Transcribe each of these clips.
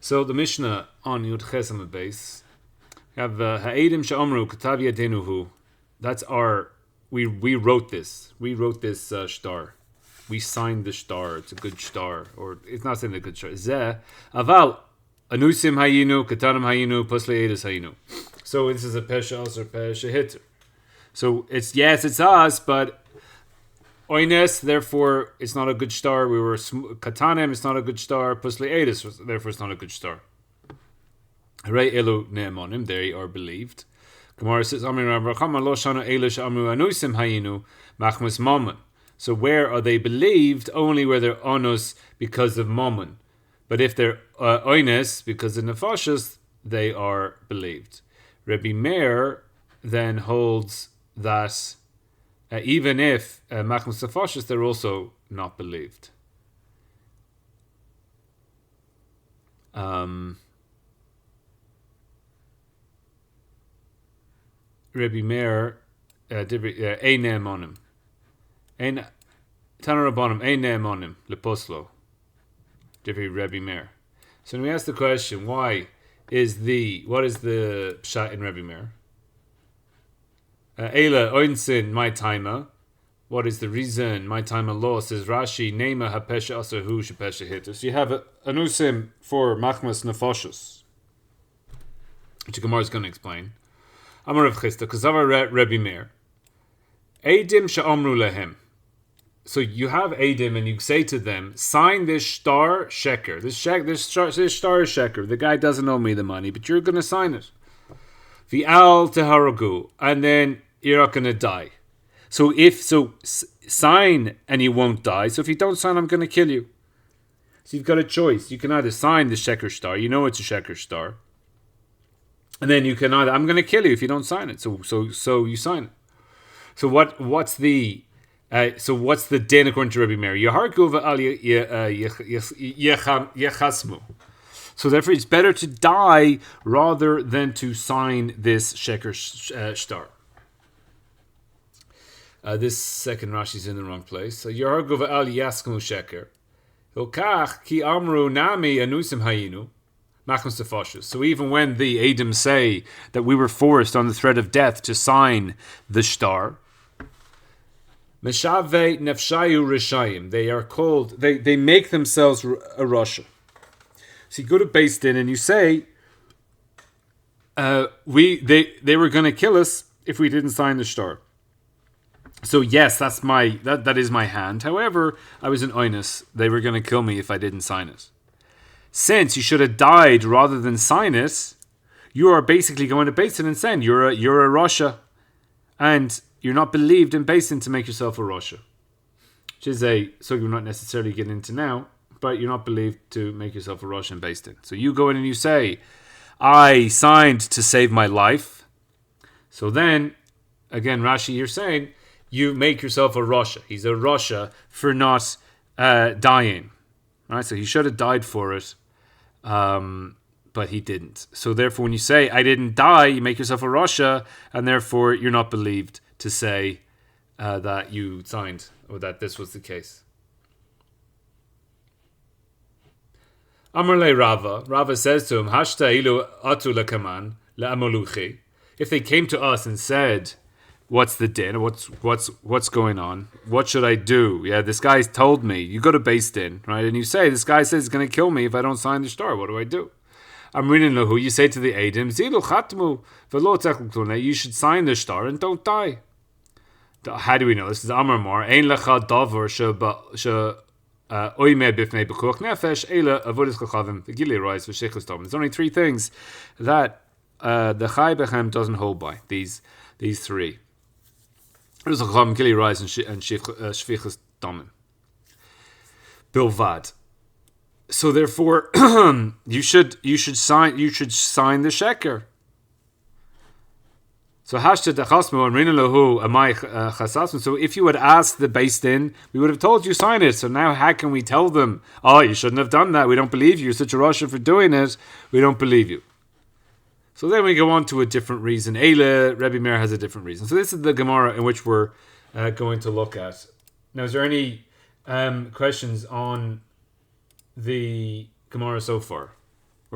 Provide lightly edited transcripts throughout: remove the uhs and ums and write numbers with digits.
So the Mishnah on Yud Ches on the base. We have Ha'edim Sha'omru Katav Yadenuhu. That's our. We wrote this. We wrote this shtar. We signed the shtar. It's a good shtar, or it's not saying a good shtar. Zeh Aval Anusim Hayinu Katanim Hayinu Pusle Edis Hayinu. So this is a pesha us or pesha hitter. So it's us, but oines, therefore it's not a good shtar. We were katanim, it's not a good shtar. Pusle Edis, therefore it's not a good shtar. Hooray elu ne'emonim, they are believed. Gemara says, so where are they believed? Only where they're onus because of mammon. But if they're oines because of nefashos, they are believed. Rabbi Meir then holds that even if machmas nefashos, they're also not believed. Rabbi Meir, Eine Monim. Tanarabonim, Eine Monim, Leposlo. Rabbi Meir. So when we ask the question, what is the pshat in Rabbi Meir? Eila Oinsin, my timer. What is the reason? My timer law says Rashi, Nema HaPesha Asahu Shepesha Hitus. You have an usim for Machmas Nefashos, which the Gemara is going to explain. Amar Rav Chisda, Kazavar Rebbe Meir. Eidim she'omru lehem. So you have Eidim and you say to them, sign this shtar sheker. This shtar is sheker. The guy doesn't owe me the money, but you're going to sign it. V'al teharagu. And then you're not going to die. So sign and you won't die. So if you don't sign, I'm going to kill you. So you've got a choice. You can either sign the sheker shtar. You know it's a sheker shtar. And then you can either, I'm going to kill you if you don't sign it. So you sign it. So what's the din according to Rabbi Meir? Yaharguva al yechasmu. So therefore, it's better to die rather than to sign this sheker shtar. This second Rashi is in the wrong place. So Yaharguva al yaskmu sheker. Hilkach ki amru nami anusim hayinu. So even when the Edom say that we were forced on the threat of death to sign the shtar, Meshave nefshayu rishayim, they are called, they make themselves a Rasha. So you go to Beis Din and you say, they were going to kill us if we didn't sign the shtar. So yes, that is my hand. However, I was an oinus. They were going to kill me if I didn't sign it. Since you should have died rather than sign it, you are basically going to Beis Din and saying you're a Rasha, and you're not believed in Beis Din to make yourself a Rasha, which is so you're not necessarily getting into now, but you're not believed to make yourself a Rasha in Beis Din. So you go in and you say, I signed to save my life. So then, again, Rashi, you're saying you make yourself a Rasha. He's a Rasha for not dying. Right? So he should have died for it. But he didn't. So therefore, when you say, I didn't die, you make yourself a Rasha, and therefore you're not believed to say that you signed, or that this was the case. Amar le Rava. Rava says to him, Hashta ilu atu lekaman le'amoluchi. If they came to us and said, what's the din? What's going on? What should I do? Yeah, this guy's told me. You go to Beis Din, right? And you say, this guy says he's going to kill me if I don't sign the shtar. What do I do? I'm reading lahu. You say to the Eidim, Zilu chatmu v'lo techlukune. You should sign the shtar and don't die. How do we know? This is Amar Mar. Ein lecha davar she oime bifnei b'kuach nefesh eila avodas chachavim v'gili rais v'sheichus tom. There's only three things that the Chai Bechem doesn't hold by. These three. There's a chacham gili rais and shvichus domim. Bilvad. So therefore, you should sign the sheker. So hashta dechasmu and rina lahu amay chasasmu. So if you had asked the Beis Din, we would have told you sign it. So now how can we tell them, oh, you shouldn't have done that. We don't believe you. You're such a Rasha for doing it. We don't believe you. So then we go on to a different reason. Eile, Rebbe Meir has a different reason. So this is the Gemara in which we're going to look at. Now, is there any questions on the Gemara so far?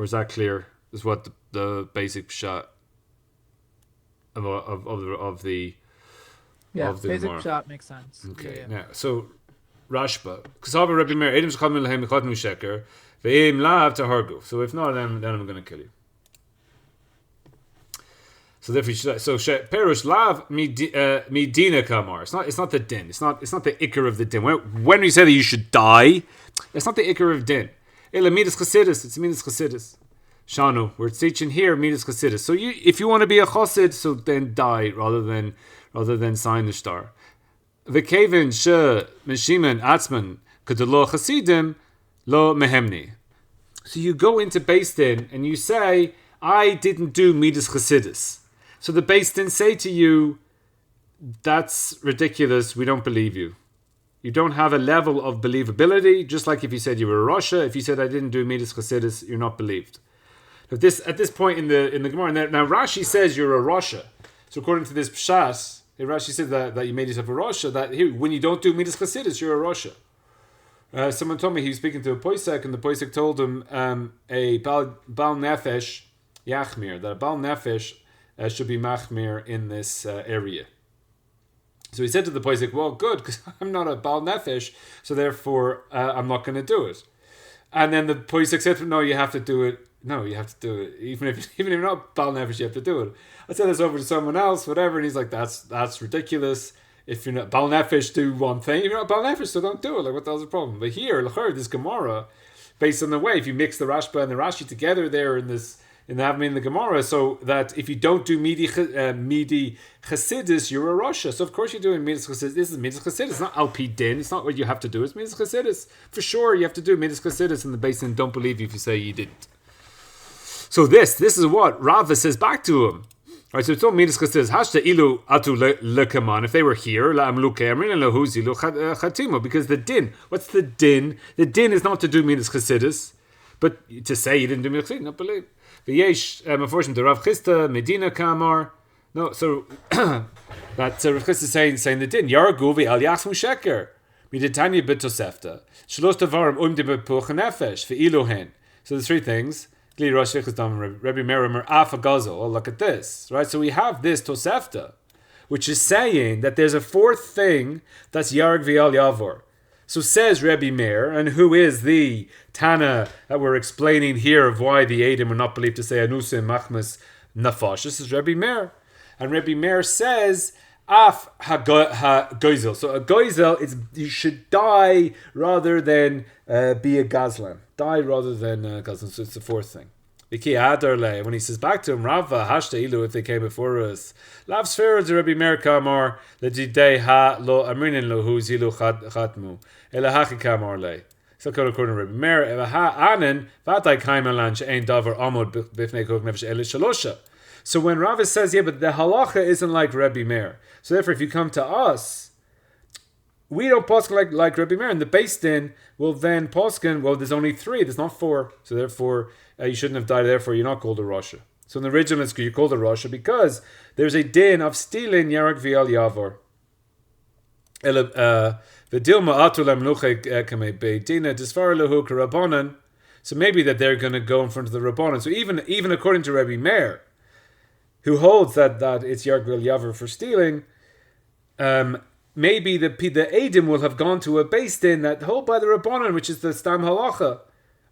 Or is that clear? Is what the basic shot of the basic Gemara. shot makes sense. Okay, now so Rashba, Kasaba Rabbi Meir, Edim Shchad Milahem Mechad Sheker, Ve'im Lav to Hargu. So if not, then I'm going to kill you. So therefore, Perush Lav Midina Kamar. It's not the din. It's not the ikar of the din. When we say that you should die, it's not the ikar of din. Ela Midas Chasidus. It's Midas Chasidus. Shanu, we're teaching here Midas Chasidus. So if you want to be a Chasid, so then die rather than sign the star. V'kevin she meshimen atzman kedelo Chasidim lo mehemni. So you go into Beis Din and you say, I didn't do Midas Chasidus. So the Beis Din say to you, that's ridiculous, we don't believe you. You don't have a level of believability, just like if you said you were a Rasha. If you said I didn't do Midas Chasidus, you're not believed. At this point in the Gemara, now Rashi says you're a Rasha. So according to this Pshas, Rashi said that you made yourself a Rasha, that here, when you don't do Midas Chasidus, you're a Rasha. Someone told me he was speaking to a Poisek, and the Poisek told him a Bal Nefesh Yachmir, that a Bal Nefesh should be Machmir in this area. So he said to the Poisek, well, good, because I'm not a Bal Nefesh, so therefore I'm not going to do it. And then the Poisek said to him, no, you have to do it. No, you have to do it. Even if you're not Bal Nefesh, you have to do it. I said this over to someone else, whatever, and he's like, that's ridiculous. If you're not Bal Nefesh, do one thing. If you're not Bal Nefesh, so don't do it. Like, what the hell's the problem? But here, this Gemara, based on the way, if you mix the Rashba and the Rashi together there in the Gemara, so that if you don't do Midi Chasidus, you're a Rasha. So of course you're doing Midas Chasidus. This is Midas Chasidus. It's not Al Pi Din. It's not what you have to do. It's Midas Chasidus. For sure, you have to do Midas Chasidus, and the Beis Din don't believe you if you say you didn't. So this is what Rava says back to him. All right, so it's all Midas Chasidus. Hashta ilu atu lekaman. If they were here, la amlu ke'amrin and lahu zilu chatimu. Because the din, what's the din? The din is not to do Midas Chasidus, but to say you didn't do Midas Chasidus, not believe. V'yesh unfortunately the Rav Chisda Medina Kamar. No, so that Rav Chisda saying the din Yargu v'al yachmu sheker midetanya b'tosefta shlosh tavarim umdi b'puch nefesh v'iluhen. So the three things. Rabbi Meir Afa Gazel. Oh, look at this, right? So we have this Tosefta, which is saying that there's a fourth thing that's Yarg V'al Yavor. So says Rabbi Meir, and who is the Tana that we're explaining here of why the Edom are not believed to say Anusim Machmas Nafash. This is Rabbi Meir, and Rabbi Meir says Af ha-goizel. So a goizel is you should die rather than be a gazlan. Die rather than gazlan. So it's the fourth thing. When he says back to him, Rava hashta ilu if they came before us. Lav sfera de Rabbi Meir kamar ledidei ha lo amrinin lo hu zilu chatmu elahachi kamar le. So according to Rabbi Meir, ha anen vatai kaimalan she'ein davar amod bifnei kok nefesh ele shalosha. So when Rava says, yeah, but the halacha isn't like Rabbi Meir. So therefore, if you come to us, we don't posken like Rabbi Meir. And the Beis Din will then posken, well, there's only three, there's not four. So therefore, you shouldn't have died, therefore you're not called a Rasha. So in the original, you're called a Rasha because there's a din of stealing Yarak V'al Yavor. So maybe that they're going to go in front of the Rabbanan. So even according to Rabbi Meir, who holds that it's Yarg V'al Yavor for stealing, maybe the Edom will have gone to a Beis Din that hold by the Rabbanan, which is the Stam Halacha,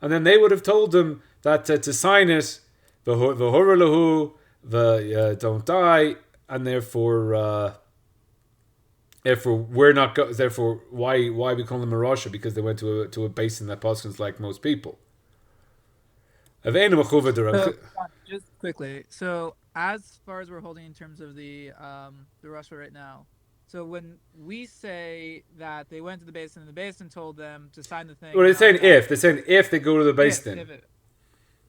and then they would have told them that to sign it, v'hora lahu, don't die, and therefore we're not. Therefore, why we call them a Rasha? Because they went to a Beis Din that paskins like most people. So, just quickly, so as far as we're holding in terms of the Rasha right now, so when we say that they went to the Beis Din and the Beis Din told them to sign the thing, well, they're saying if they go to the Beis Din.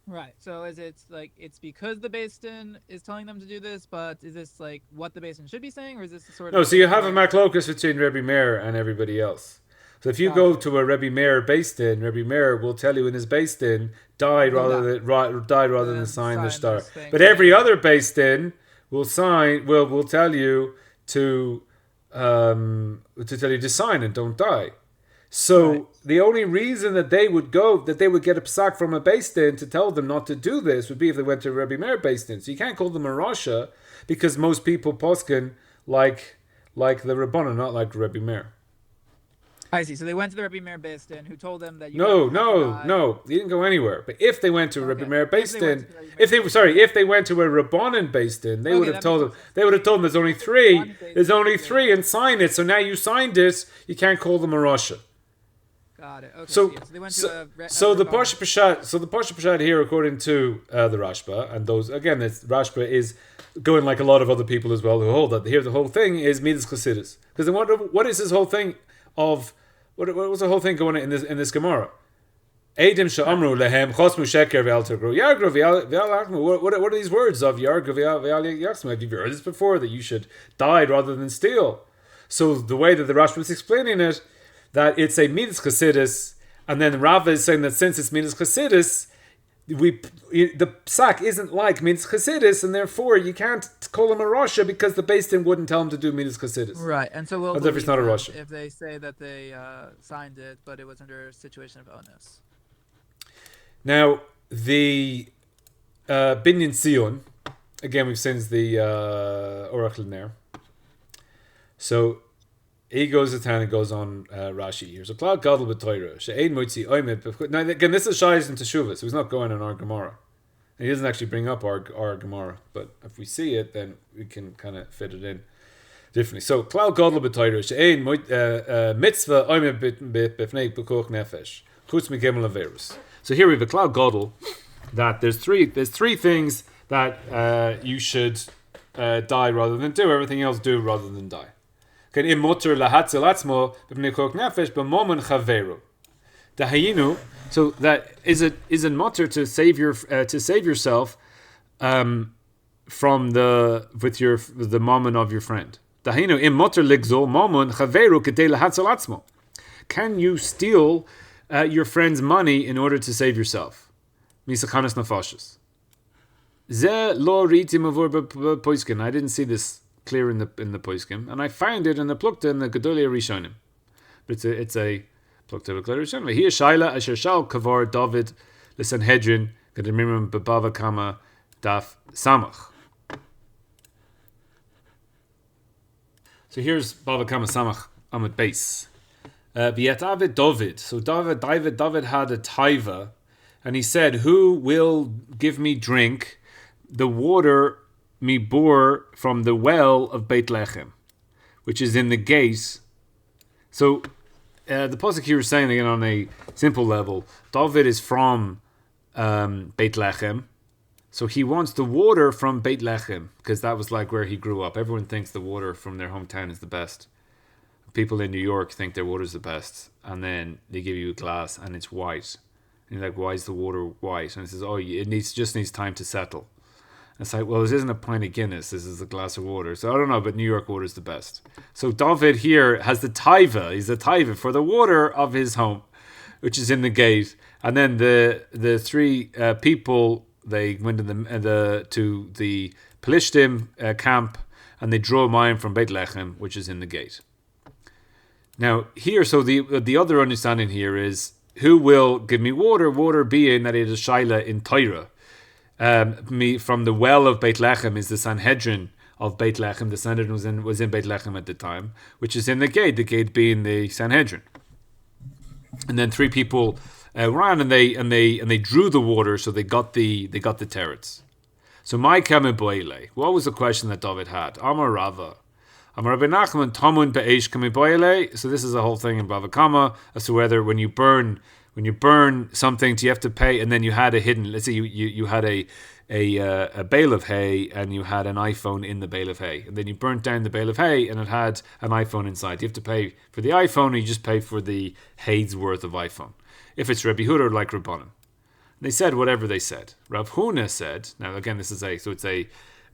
Right. So is it like it's because the Beis Din is telling them to do this, but is this like what the Beis Din should be saying, or is this the sort of... No, so you have a machlokus between Rabbi Meir and everybody else. So if you go to a Rabbi Meir Beis Din, Rabbi Meir will tell you in his Beis Din, die rather than sign the star. But every other Beis Din will tell you to tell you to sign and don't die. So the only reason that they would get a psak from a Beis Din to tell them not to do this would be if they went to Rebbe Meir Beis Din. So you can't call them a Rasha because most people poskin like the Rabbanan, not like Rebbe Meir. I see. So they went to the Rebbe Meir Beis Din, who told them that No. He didn't go anywhere. But if they went to Rebbe Meir Beis Din, if they went to a Rabbanan Beis Din, they would have told them. They would have told them there's only three. There's only three, and sign it. So now you signed it. You can't call them a Rasha. Got it. Okay. So they went to the Pasha Pashat here, according to the Rashba, and those again, Rashba is going like a lot of other people as well who hold that here the whole thing is Midas Chassidus. Because then what is this whole thing of what was the whole thing going in this Gemara? Eidim she'amru lehem chosmu sheker ve'al tegru yargru ve'al achmu. What are these words of yargru ve'al yachmu? Have you heard this before, that you should die rather than steal? So the way that the Rashba is explaining it, that it's a Midas Chassidus, and then Rava is saying that since it's Midas Chassidus, the psak isn't like Midas Chassidus, and therefore you can't call him a Rasha because the Beis Din wouldn't tell him to do Midas Chassidus. Right, and so we'll believe it's not a Rasha if they say that they signed it, but it was under a situation of onus. Now the Binyan Sion, again we've seen the Oracle in there. So he goes to town and goes on Rashi here. So Cloud Gadol b'Torah she'ein moitzi oimet. Now again, this is Shais and Teshuvah, so he's not going on our Gemara. And he doesn't actually bring up our Gemara, but if we see it, then we can kind of fit it in differently. So Cloud Gadol b'Torah she'ein mitzvah oimet b'fnei b'koch nefesh chutz migimel averus. So here we have a Cloud Gadol that there's three things that you should die rather than do. Everything else do rather than die. So that is it mutter to save yourself from the mammon of your friend. Can you steal your friend's money in order to save yourself? I didn't see this clear in the Poiskim, and I find it in the Plukta in the Gedolia Rishonim. But it's a Plukta of Gedolia Rishonim. Here Shaila Asher Shal Kavar David L'Sanhedrin Gedemimim Bebava Kama Daf Samach. So here's Bava Kama Samach Amud Beis. V'yatavid David. So David had a taiva, and he said, "Who will give me drink the water me bore from the well of Beit Lechem, which is in the gate." So the pasuk here is saying, again on a simple level, David is from Beit Lechem, so he wants the water from Beit Lechem because that was like where he grew up. Everyone thinks the water from their hometown is the best. People in New York think their water is the best, and then they give you a glass and it's white, and you're like, "Why is the water white?" And it says, "Oh, it just needs time to settle." It's like, well, this isn't a pint of Guinness. This is a glass of water. So I don't know, but New York water is the best. So David here has the taiva. He's a taiva for the water of his home, which is in the gate. And then the three people, they went to the Pelishtim camp, and they drew mine from Beit Lechem, which is in the gate. Now here, so the other understanding here is, who will give me water? Water being that it is shaila in Torah. Me from the well of Beit Lechem is the Sanhedrin of Beit Lechem. The Sanhedrin was in Beit Lechem at the time, which is in the gate being the Sanhedrin. And then three people ran and they drew the water, so they got the teretz. So my kame boile. What was the question that David had? Amar Rava. Amar Rabbi Nachman Tamun be'esh kame boile. So this is a whole thing in Bava Kama as to whether when you burn something, do you have to pay? And then you had a hidden. Let's say you had a bale of hay, and you had an iPhone in the bale of hay, and then you burnt down the bale of hay, and it had an iPhone inside. Do you have to pay for the iPhone, or you just pay for the hay's worth of iPhone? If it's Rebbe Huda, like Rabbanim, they said whatever they said. Rav Huna said. Now again, it's a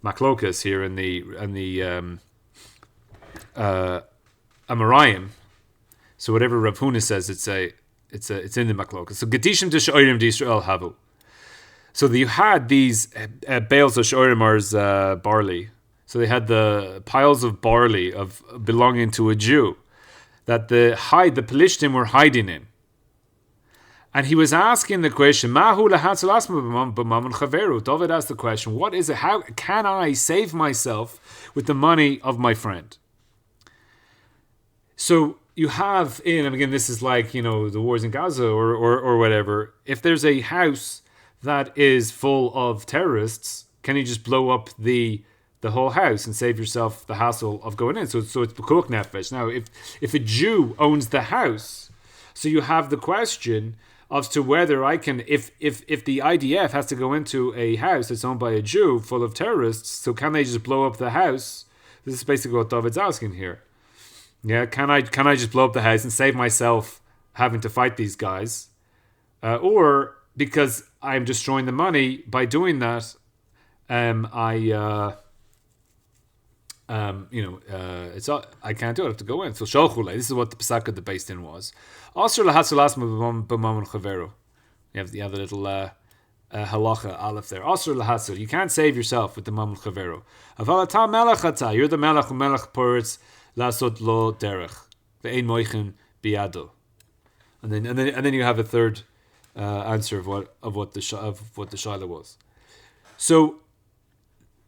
machlokas here in the Amarayim. So whatever Rav Huna says, it's in the Maklokas. So Gedishim to Shoirim to Israel Havu. So you had these bales of Shoirim barley. So they had the piles of barley belonging to a Jew. that the Pelishtim were hiding in. And he was asking the question, Mahu lahatzel asma b'mammon chaveru. David asked the question, what is it? How can I save myself with the money of my friend? So you have and again, this is like, the wars in Gaza or whatever. If there's a house that is full of terrorists, can you just blow up the whole house and save yourself the hassle of going in? So it's pekuach nefesh. Now, if a Jew owns the house, so you have the question as to whether I can, if the IDF has to go into a house that's owned by a Jew full of terrorists, so can they just blow up the house? This is basically what David's asking here. Yeah, can I just blow up the house and save myself having to fight these guys, or because I'm destroying the money by doing that, I can't do it. I have to go in. So shalchule. This is what the pesach of the Beis Din was. Also lahatzulas b'mamon chaveru. You have the little halacha aleph there. Also lahatzu. You can't save yourself with the mamon chaveru. Aval ata melech ata. You're the melech umelech poritz lasot lo derech ve'ein moichin biado. And then you have a third answer of what the shaila was. So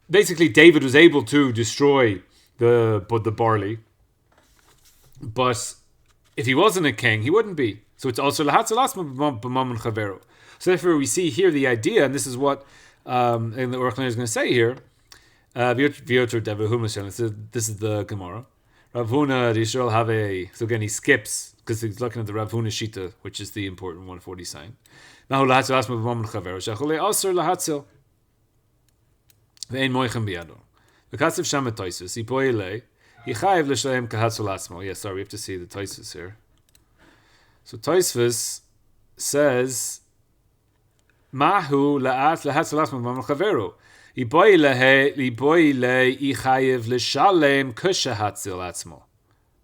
basically, David was able to destroy the barley, but if he wasn't a king, he wouldn't be. So it's also lahatzalasma b'mamon chaveru. So therefore, we see here the idea, and this is what and the Orchner is going to say here. This is the Gemara. Rav Huna Yisrael have a. So again, he skips because he's looking at the Rav Huna Shita, which is the important one of what he's saying. Now lahatzalasma b'mamon chaveru. Shachule asur lahatzel. Ve'ein moichem biado. V'katziv shametoisus. Ipoile. Yichayev l'shalem kahatzol atzmo. Yeah, sorry, we have to see the Tosfos here. So Tosfos says, Mahu la'at lahatzol atzmo b'mamon chaveru. Ipoile yichayev l'shalem kushahatzil atzmo.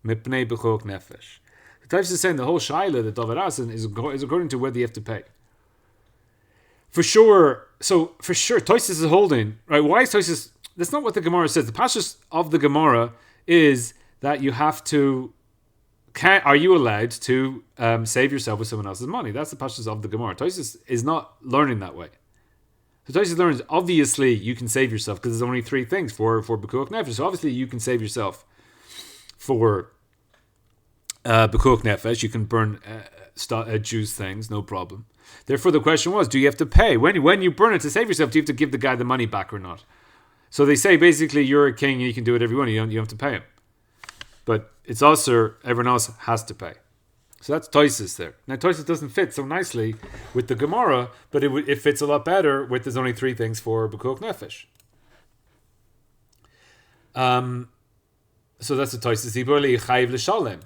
Mipnei b'chok nefesh. The Tosfos is saying the whole shaila that David asks is according to whether you have to pay. For sure, Tosfos is holding, right? Why is Tosfos? That's not what the Gemara says. The pashtus of the Gemara is that you have to. Are you allowed to save yourself with someone else's money? That's the pashtus of the Gemara. Tosfos is not learning that way. So Tosfos learns obviously you can save yourself because there's only three things for bekuach nefesh. So obviously you can save yourself for bekuach nefesh. You can burn Jews' things, no problem. Therefore, the question was, do you have to pay? When you burn it to save yourself, do you have to give the guy the money back or not? So they say, basically, you're a king and you can do whatever you want. You don't have to pay him. But it's also, everyone else has to pay. So that's Tosfos there. Now, Tosfos doesn't fit so nicely with the Gemara, but it fits a lot better with there's only three things for bekuach nefesh. So that's the Tosfos. Iboli chayiv l'shalem.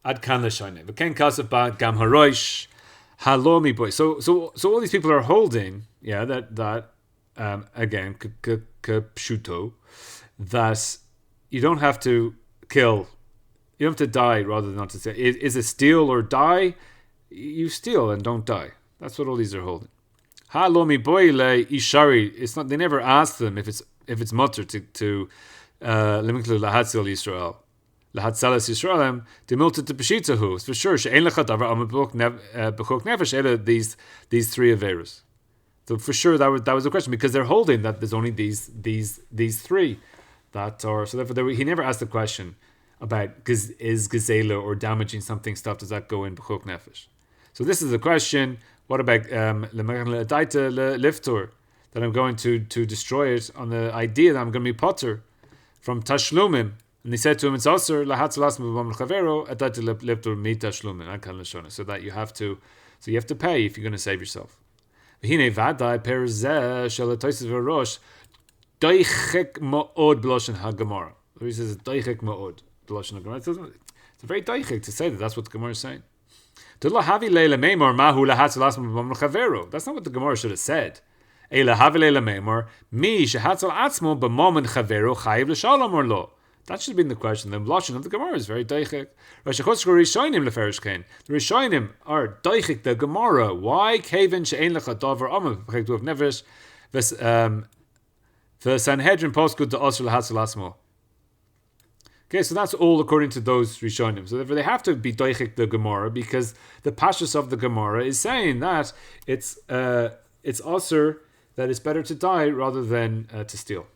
Ad kan l'shalem. V'ken kasef ba'ad gam harosh. Halomi boy. So all these people are holding, that again, pshuto, that you don't have to kill, you don't have to die rather than not to say. Is it steal or die? You steal and don't die. That's what all these are holding. Halomi boy le ishari. It's not. They never ask them if it's mutter to limiklu lahatzil Yisrael. Lahatzalas Yisraelim demilta to peshitahu. It's for sure. She'ein lecha davar am bekuach nefesh. These three averus. So for sure that was the question because they're holding that there's only these three that are. So therefore he never asked the question about is gazela or damaging something stuff. Does that go in bekuach nefesh? So this is the question. What about liftor that I'm going to destroy it on the idea that I'm going to be potter from tashlumim. And they said to him, "It's also lahatzalas b'mamon chaveru atati leptor mitashlumin akan l'shona." So that you have to pay if you're going to save yourself. V'hinei vadai perzeh shel Tosfos v'rosh doichek ma'od b'loshen haGemara. He says doichek ma'od b'loshen haGemara. It's a very doichek to say that. That's what the Gemara is saying. That's not what the Gemara should have said. That should have been the question. The blushing of the Gemara is very deichik. The Rishonim are deichik the Gemara. Why? Kevin she'ein lecha davar amav b'chektuv nefesh the Sanhedrin poskud to asur lahatzel asmo. Okay, so that's all according to those Rishonim. So therefore they have to be doichik the Gemara because the pashtus of the Gemara is saying that it's also that it's better to die rather than to steal.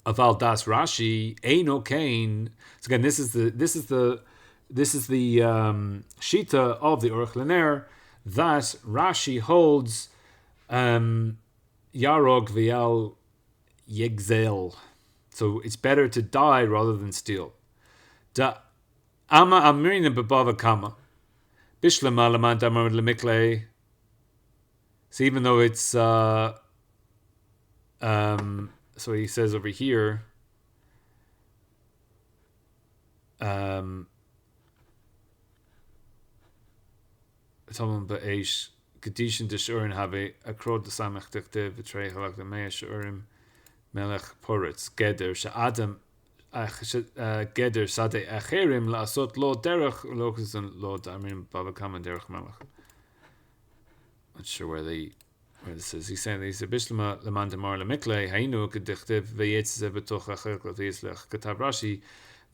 Aval das Rashi eino kain. So again, this is the shita of the Aruch Lener that Rashi holds yarog v'yal yegzel. So it's better to die rather than steal. Da ama amrin b'bava kama bishlema laman damar lemikle. So even though it's so he says over here Talmud be'esh kedishin deshurin have a krod samach tektev v'trei halak lemei shurim melech poretz geder she'adam geder sadei acherim la'asot lo derech lokazon lo damrim bavakam and derech melech. Not sure where this is. He's saying that he's a bishlema leman demar lemikle hainu kedichtev v'yitzze b'toch acher l'yitzlech katav Rashi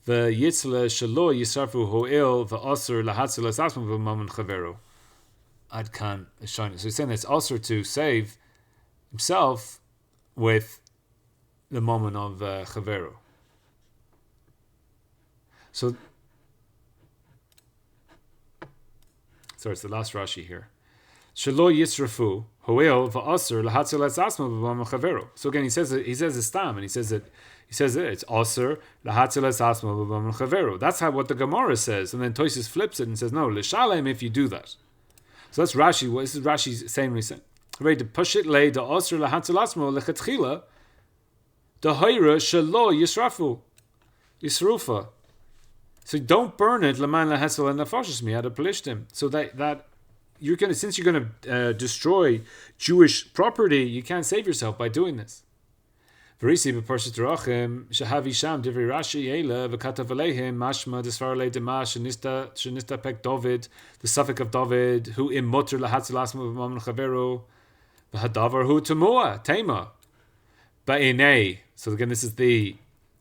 v'yitzle shelo yisrafu ho'il v'asur lahatzilas asma v'maman chavero. Ad kan shine. So he's saying it's also to save himself with the moment of chavero. So, sorry, it's the last Rashi here. Shelo yisrafu hoel va'aser lahatzilas asma b'mam chavero. So again, he says a stam, and he says it's aser lahatzilas asma b'mam chavero. That's what the Gemara says, and then Tosis flips it and says no l'shalem if you do that. So that's Rashi. This is Rashi's saying. Ready to push it lay the aser lahatzilas asma lechatchila the hayra shelo yisrafu yisrufa. So don't burn it leman lahasel and nafashis mi ad pelishtim. So that you're going to, since you're going to destroy Jewish property, you can't save yourself by doing this. Verisi b'parshat Terachim shahavi sham divrei Rashi eila v'katav aleihim mashma desvar alei demash shenista pek David, the suffix of David, who im mutter lahatzel asma v'mam chavero v'hadavar hu temua tema ba'inei. So again, this is the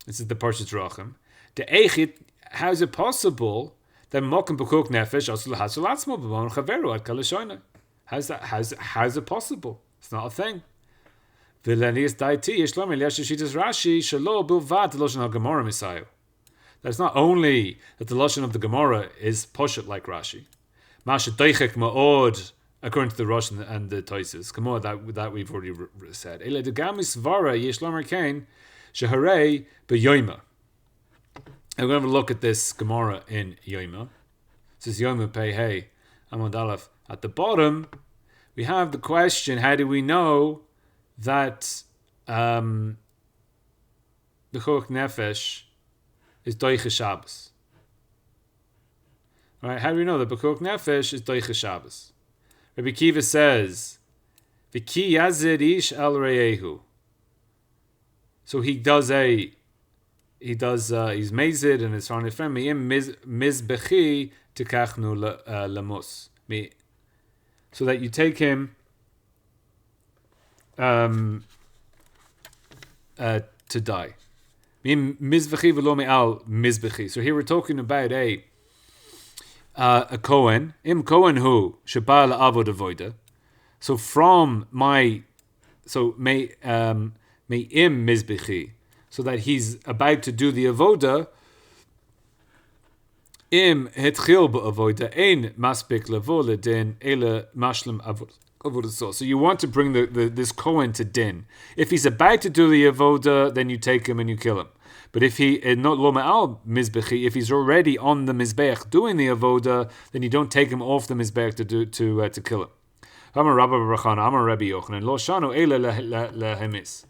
parshat Terachim. The eichit, how is it possible that mokum b'kuk nefesh asul hasul atzmo b'mam chaveru ad kalashona? How's it possible? It's not a thing. V'lanias daiti yishlom eliyash shitas Rashi shelo bilvad loshen haGemara misayu. That's not only that the loshen of the Gemara is poshet like Rashi. Masha deichek ma'od according to the Rosh and the Toises. Kamo that we've already said. Ele de gamis vara yishlom arkain sheharei b'yoyma. And we're going to have a look at this Gemara in Yoima. It says Yoima Pei Hey Amud Aleph. At the bottom, we have the question: how do we know that B'chuch Nefesh is Doiche Shabbos? Right? How do we know that B'chuch Nefesh is Doiche Shabbos? Rabbi Kiva says, "V'ki yazid ish el reyehu." So he's mazid and his family friend me'im mizbechi tikachnu lamus. So that you take him to die. Me'im mizbechi v'lo me'al mizbechi. So here we're talking about a Kohen. Im Kohen hu sheba la'avod avoda. So may im mizbechi. So that he's about to do the avoda. Im hetchil ba'avoda ein maspik levo ledin ele mashlim avoda. So you want to bring this Kohen to din. If he's about to do the avoda, then you take him and you kill him. But if he not lo ma'al mizbechi, if he's already on the mizbech doing the avoda, then you don't take him off the mizbech to kill him. Amar Rabba Barachana, Amar Rabbi Yochanan, lo shanu ele lehemis.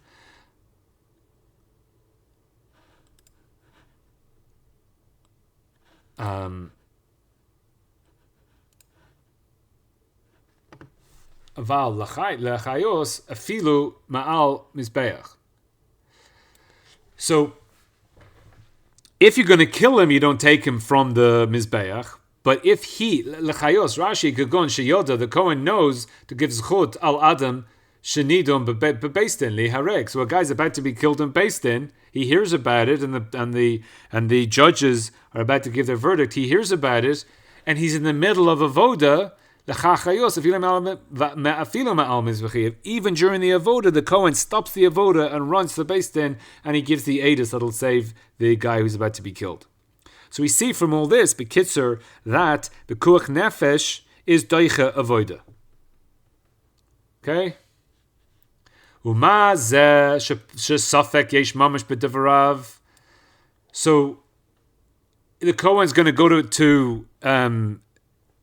Aval lachayos afilu ma'al mizbeach. So, if you're going to kill him, you don't take him from the mizbeach. But if he lachayos Rashi kagon sheyoda, the Kohen knows to give zchut al adam Shenidum bebeistin li hareg. So a guy's about to be killed in beistin. He hears about it, and the judges are about to give their verdict. He hears about it, and he's in the middle of avoda. Even during the avoda, the Kohen stops the avoda and runs to the beistin, and he gives the edus that'll save the guy who's about to be killed. So we see from all this, bekitzer, that the kuach nefesh is doicha avoda. Okay. So the Kohen's going to go to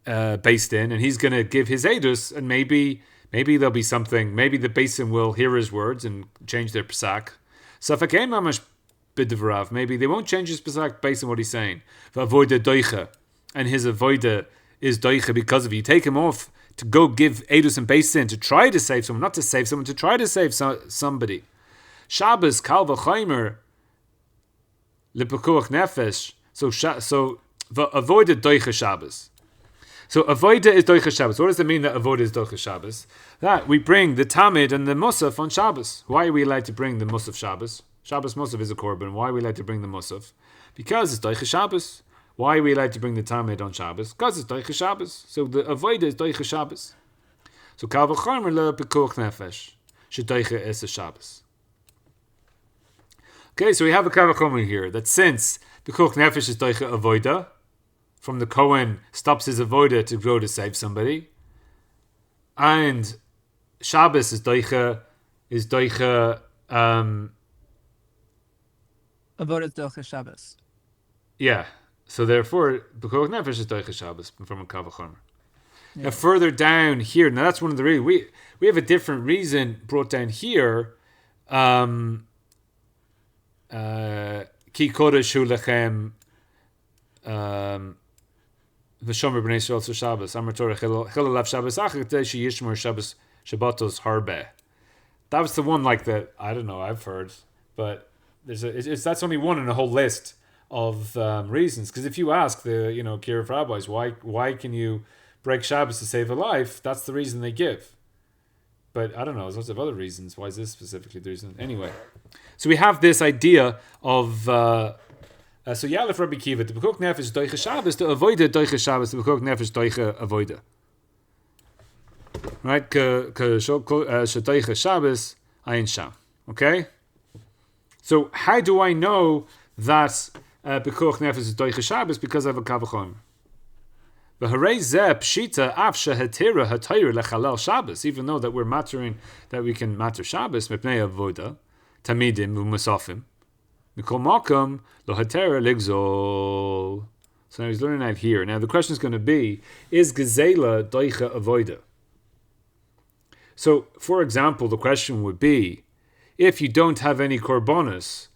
Beistin, and he's going to give his edus, and maybe there'll be something. Maybe the Beistin will hear his words and change their psak. Safek ein mamash b'divrav. Maybe they won't change his psak based on what he's saying. V'avoida doicha, and his avoida is doicha because of you take him off to go give edus and Beistin to try to save someone, not to save someone, to try to save somebody. Shabbos kal v'chaymer l'pekuach nefesh. So avoida doicha Shabbos. So avoida is doicha Shabbos. What does it mean that avoida is doicha Shabbos? That we bring the tamid and the musaf on Shabbos. Why are we allowed to bring the musaf Shabbos? Shabbos musaf is a korban. Why are we allowed to bring the musaf? Because it's doicha Shabbos. Why are we allowed to bring the tamid on Shabbos? Because it's doicha Shabbos. So the avoida is doicha Shabbos. So kal v'chomer le pekuach nefesh shedoicha es a Shabbos. Okay, so we have a kal v'chomer here that since pekuach nefesh is doicha avoida, from the Kohen stops his avoda to go to save somebody, and Shabbos is doicha avoda is doicha Shabbos. Yeah. So therefore, pekuach nefesh is doicha Shabbos from a kal v'chomer. Yeah. Now further down here, now that's one of the reasons we have a different reason brought down here. Ki kodesh hu lechem v'shomer b'nei Yisrael so Shabbos amar Torah chil alav Shabbos achar she yishmor Shabbos Shabbatos harbe. That was the one like that. I don't know. I've heard, but that's only one in a whole list of reasons. Because if you ask the Kiruv rabbis why can you break Shabbos to save a life, that's the reason they give. But I don't know, there's lots of other reasons. Why is this specifically the reason? Anyway, so we have this idea of so Yalef Rabbi Kiva, the pekuach nefesh doicha Shabbos, the avoida doicha Shabbos, the pekuach nefesh doicha avoida. Right? Doicha Shabbos ayin sham. Okay. So how do I know that pekuach nefesh is doicha Shabbos? Because I have a kal v'chomer. Even though that we're mattering, that we can matter Shabbos, mepnei avoda, tamidim u'musafim, mikol makom lo hatera ligzol. So now he's learning that here. Now the question is going to be: is gezela doicha avoda? So, for example, the question would be: if you don't have any korbanos,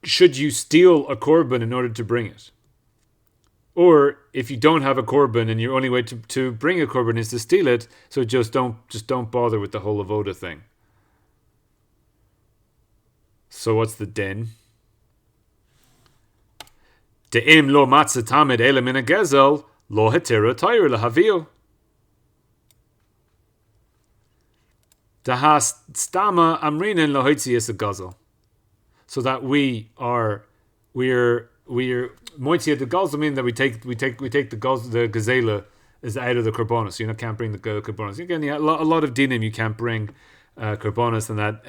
should you steal a korban in order to bring it? Or if you don't have a korban and your only way to bring a korban is to steal it, so just don't bother with the whole avoda thing. So what's the din? De'im lo matzah tamid ela min hagezel lo hetira tayr lahavio. Dahas stama amrinen lo hitzias a gazel. So that we're moitzia the gazel mean that we take the gazel, the gazela is out of the korbanos. So you can't bring the korbanos. Again, a lot of dinim you can't bring korbanos, and that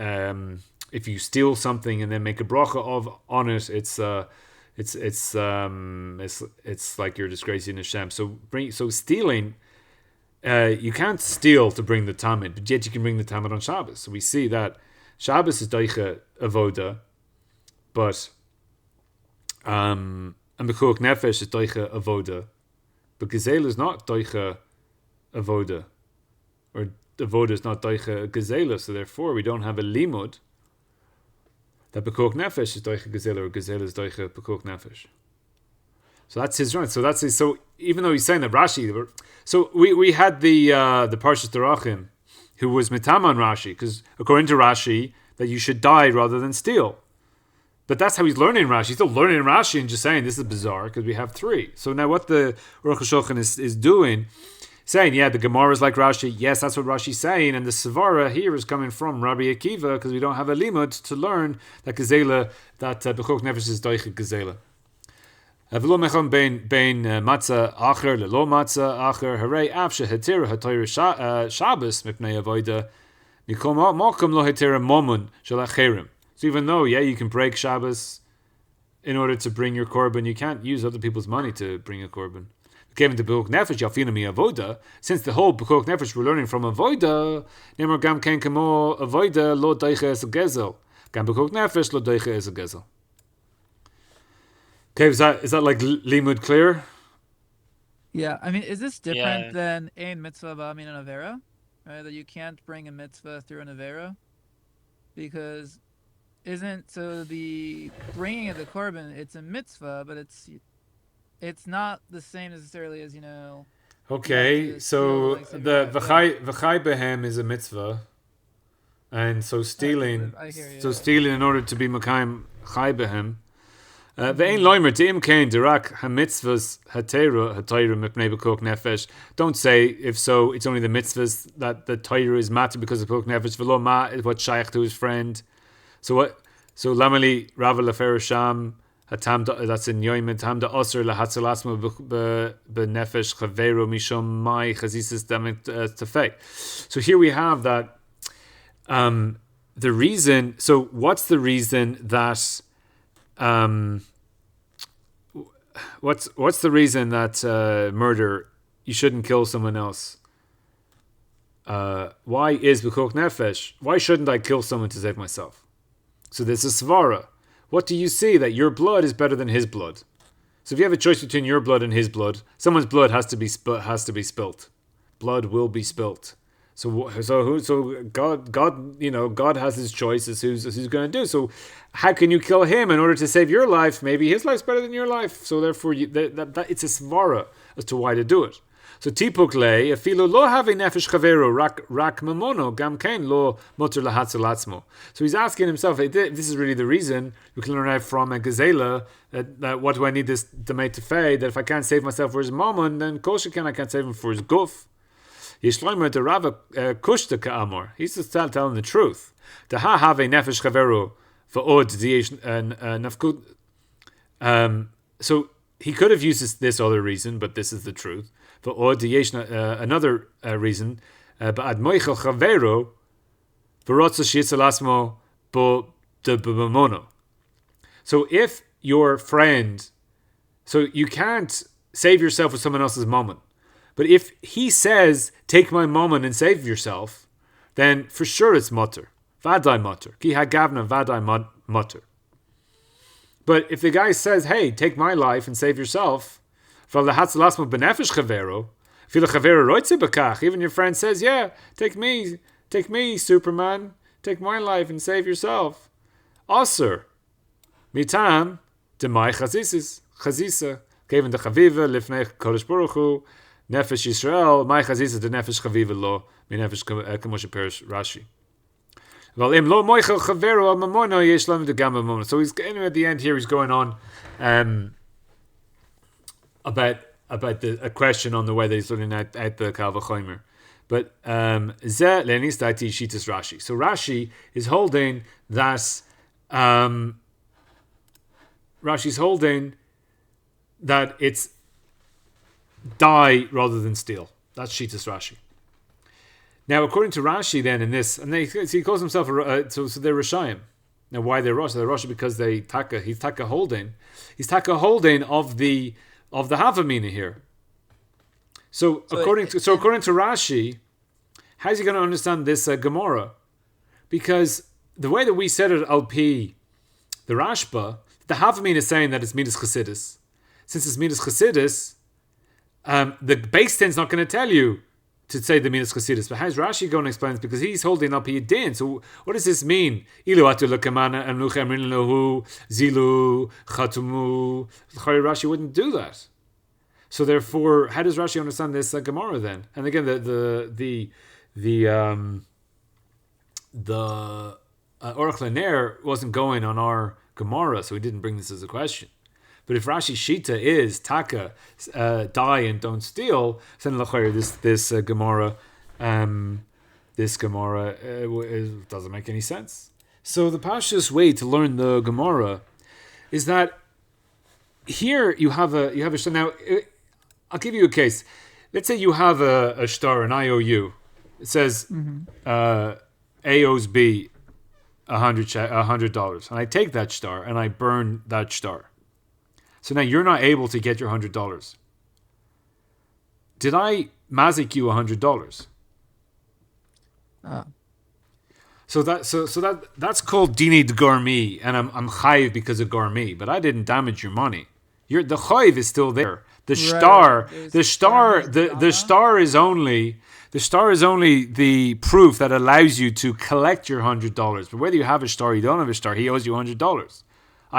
if you steal something and then make a bracha on it, it's like you're disgracing Hashem. So stealing, you can't steal to bring the tamid, but yet you can bring the tamid on Shabbos. So we see that Shabbos is doicha avoda, but and B'chuach Nefesh is doicha avoda, but Gazela is not doicha avoda, or avoda is not doicha Gazela, so therefore we don't have a limud that B'chuach Nefesh is doicha Gazela, or Gazela is doicha B'chuach Nefesh. So that's his right. So even though he's saying that Rashi, so we had the Parshas Derachim, who was mitaman Rashi, because according to Rashi that you should die rather than steal. But that's how he's learning Rashi. He's still learning Rashi and just saying this is bizarre because we have three. So now what the Aruch HaShulchan is doing, saying, yeah, the Gemara is like Rashi. Yes, that's what Rashi's saying. And the Svara here is coming from Rabbi Akiva because we don't have a limud to learn that Gezela, that Bechok Nefesh is Doiche Gezela. V'lo mechon bein matzah acher lelo matzah acher harei af shehetira hatayra Shabbos mipnei avoda mikol malkum lo hetira momun shel acherim. So even though, yeah, you can break Shabbos in order to bring your korban, you can't use other people's money to bring a korban. Given the Bechok Nefesh yafina mi avoda, since the whole Bechok Nefesh we're learning from avoda, nemar gam ken kamo avoda lo daiche es a gezel, gam Bechok Nefesh lo daiche es a gezel. Okay, is that like limud clear? Yeah, I mean, is this different than ein mitzvah ba'amin an avera? Right, that you can't bring a mitzvah through an avera, because so the bringing of the korban, it's a mitzvah, but it's not the same necessarily as Okay, so the v'chai behem is a mitzvah, and so stealing in order to be makayim chai behem. Ve'ein loimer te'im kein dirak ha-mitzvahs ha-teira mipnei b'kok nefesh. Don't say, if so, it's only the mitzvahs that the Torah is matter because of b'kok nefesh. V'lo ma is what shaykh to his friend. So what? So lamali rava lefer sham hatam that's in yoim hatam da osir lahatzalasma b'nefesh chaveru mishom mai chazisas damit tefei. So here we have that the reason. So what's the reason that? What's the reason that murder, you shouldn't kill someone else? Why is b'chok nefesh? Why shouldn't I kill someone to save myself? So there's a svara. What do you see? That your blood is better than his blood. So if you have a choice between your blood and his blood, someone's blood has to be spilt. Blood will be spilt. So God, God has His choice as who's going to do. So how can you kill him in order to save your life? Maybe his life's better than your life. So therefore, that it's a svara as to why to do it. So tipuk le afilu lo have nefesh chaveru rak mamono gam kain lo muter lahatzel atzmo. So he's asking himself, hey, this is really the reason we can learn out from a gazela that what do I need this to make to fade? That if I can't save myself for his mammon, then kosher I can't save him for his guf. Yishloimer the Rava kushta ka'amor. He's just telling the truth. The ha have nefesh chaveru va'od nafkud. So he could have used this other reason, but this is the truth. Va'od another reason. Ba'ad moichel chaveru v'rotza shitzalasmo bo de b'mamono. So if your friend, so you can't save yourself with someone else's moment. But if he says, take my mammon and save yourself, then for sure it's mutter. Vadai mutter. Ki hagavna vadai mutter. But if the guy says, hey, take my life and save yourself, even your friend says, yeah, take me, Superman, take my life and save yourself. Asur. Mitam, demai chazisa. Kevin de chaviva, lifnei kodesh baruch hu, Nefesh Yisrael, my chazisa de nefesh chaviva lo, mi nefesh kamoshe perish Rashi. Well, im lo moichel chaveru al mamono yesh lam de gam mamono. So he's anyway, at the end here. He's going on about a question on the way that he's looking at the Kal V'chomer. But ze lenis dati shitas Rashi. So Rashi is holding that Rashi's holding that it's die rather than steal. That's Shitas Rashi. Now, according to Rashi, then in this, and he calls himself so they're Rishayim. Now, why they're Rosh? They're Rosh because he's taka holding. He's taka holding of the Havamina here. So according to Rashi, how's he going to understand this Gemara? Because the way that we said it al pi the Rashba, the Havamina is saying that it's Midas Chassidus. Since it's Midas Chassidus, the base ten is not going to tell you to say the Midas Chassidus. But how's Rashi going to explain this? Because he's holding up Yidin. So what does this mean? Ilu atu lekamana amnucha amrin lahu zilu chatumu. Rashi wouldn't do that. So therefore, how does Rashi understand this Gemara then? And again, the Orach Laner wasn't going on our Gemara, so he didn't bring this as a question. But if Rashi Shita is taka, die and don't steal, then this Gemara, doesn't make any sense. So the Pashas way to learn the Gemara is that here you have a shtar. Now I'll give you a case. Let's say you have a shtar, an IOU. It says A owes B $100, and I take that shtar and I burn that shtar. So now you're not able to get your $100. Did I mazik you $100? So that's called dini de garmi, and I'm chayiv because of garmi, but I didn't damage your money. The chayiv is still there. The star is only the proof that allows you to collect your $100. But whether you have a star or you don't have a star, he owes you $100.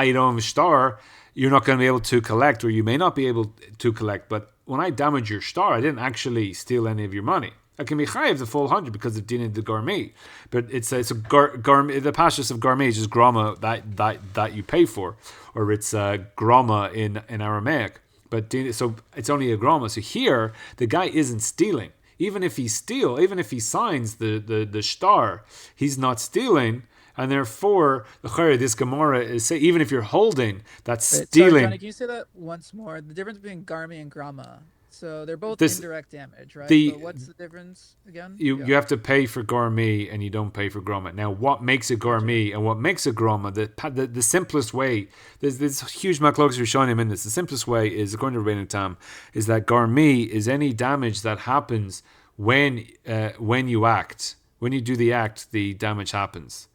You don't have a star, you're not going to be able to collect, or you may not be able to collect. But when I damage your star, I didn't actually steal any of your money. I can be chayiv the full 100 because of din the garmi, but it's a garmi. The pashas of garmi is just grama that you pay for, or it's grama in Aramaic. But so it's only a grama. So here the guy isn't stealing. Even if he signs the shtar, he's not stealing, and therefore this Gemara is say even if you're holding, that's stealing. Sorry, Johnny, can you say that once more? The difference between garmi and grama. So they're both indirect damage, right? But what's the difference again? You have to pay for garmi and you don't pay for grama. Now, what makes a garmi and what makes a grama? The simplest way, there's huge machlokes for showing him in this. The simplest way is, according to Rabbeinu Tam, is that garmi is any damage that happens when you act. When you do the act, the damage happens,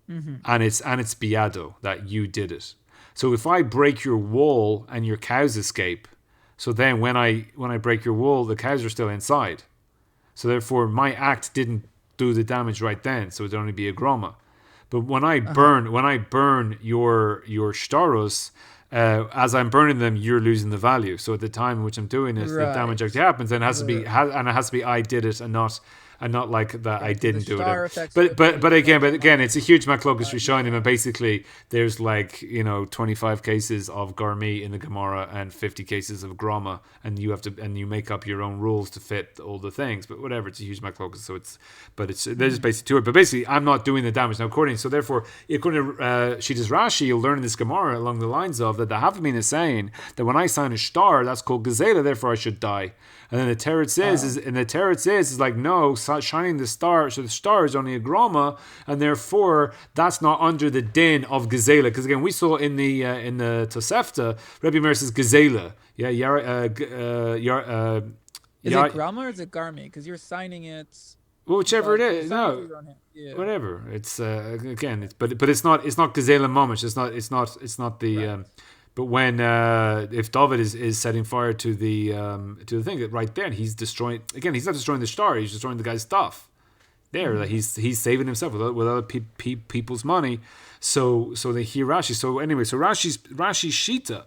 and it's biado that you did it. So if I break your wall and your cows escape. So then when I break your wall, the cows are still inside. So therefore my act didn't do the damage right then, so it'd only be a groma. But when I burn your shtaros, as I'm burning them, you're losing the value. So at the time in which I'm doing it, the damage actually happens, and it has to be I did it and not like that I didn't do it. But again, it's a huge machlokus for showing him, and basically there's 25 cases of garmi in the Gemara and 50 cases of grama, and you make up your own rules to fit all the things. But whatever, it's a huge machlokus. So there's basically to it. But basically, I'm not doing the damage now. According to Shitas Rashi, you'll learn in this Gemara along the lines of that the Havamina is saying that when I sign a shtar, that's called gazela, therefore I should die. And then the teretz is like, no, shining the star, so the star is only a groma, and therefore that's not under the din of gazela. Because again, we saw in the Tosefta, Rebbe Meir says gazela. Yeah, is it grama or is it garmi? Because you're signing it. Well, whichever it is, no, whatever. It's but it's not gazela mamish. It's not the. Right. But when if David is setting fire to the thing, that right there, he's destroying. Again, he's not destroying the star; he's destroying the guy's stuff. There, like he's saving himself with other people's money. So they hear Rashi. So anyway, so Rashi's shita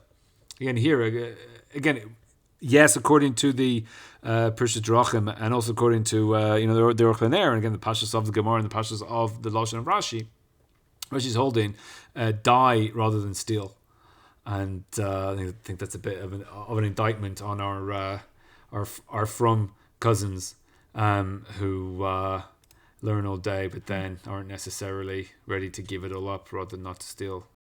again here again. Yes, according to the Pirshas Drachim, and also according to the Orch Laner, and again the Pashas of the Gemara and the Pashas of the Lashon of Rashi, Rashi's holding die rather than steal. And I think that's a bit of an indictment on our from cousins who learn all day but then aren't necessarily ready to give it all up rather than not to steal.